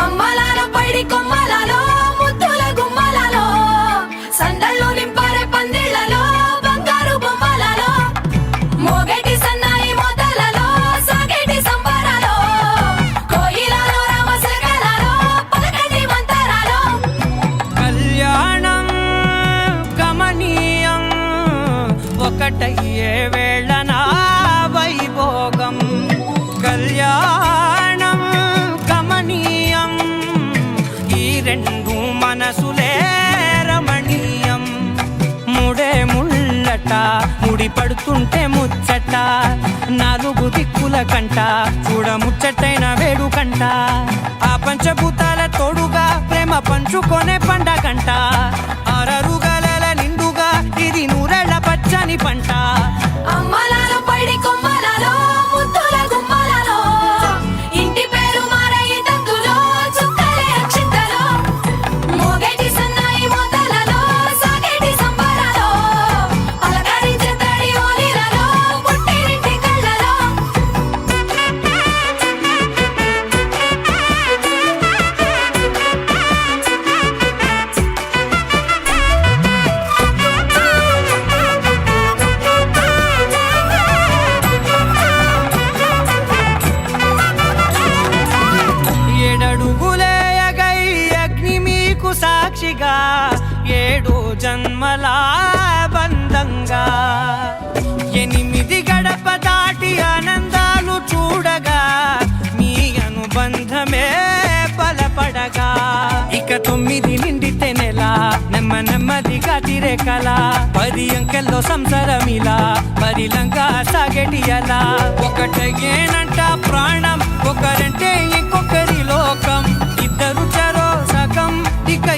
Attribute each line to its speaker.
Speaker 1: అమ్మలాలో పైడి కొమ్మలాలో ముద్దుల గుమ్మలాలో సందళ్ళు నింపారే పందిళ్లలో బంగారు బొమ్మలలో మోగేటి సన్నాయి మోతలలో సాగేటి సంబరాలో కోయిలలో రామసగలలో పలకటి మంతరాలో
Speaker 2: కళ్యాణం గమనీయం ఒకటయ్యే వేళన వైభోగం కళ్యాణం గమనీయం ఈ రెండు మనసులే రమణీయం ముడే ముళ్ళట ముడి పడుతుంటే ముచ్చట నాలుగు దిక్కుల కంట చూడ ముచ్చటైన వేడుకంట ఆ పంచభూతాల తోడుగా ప్రేమ పంచుకొనే పండగంట ఆరరుగల నిండుగా ఇది నూరెళ్ళ పచ్చని పంట
Speaker 1: అమ్మలాలో పైడి కొమ్మలాలో ముద్దుల గుమ్మలాలో ఇంటి పేరు మారయ్య తంతులో చుక్కలే అక్షింతలో మోగేటి సన్నాయి మోతలలో సాగేటి సంబరాలో పలకరించే తడి ఓలిలలో పుట్టినింటి కళ్ళలో
Speaker 2: ఏడడుగులేయగై అగ్ని మీకు సాక్షిగా 7 జన్మల బంధంగా 8 గడప దాటి ఆనందాలు చూడగా మీ అనుబంధమే బలపడగా ఇక 9 నిండితే నెల నెమ్మదిగా తిరే కల 10 అంకెల్లో సంసారమిలా పరిలంగా సాగేటి అలా ఒకటేనంట ప్రాణం ఒకరంటే ఇంకొకరి లోకం ఇద్దరు చరో సగం ఇక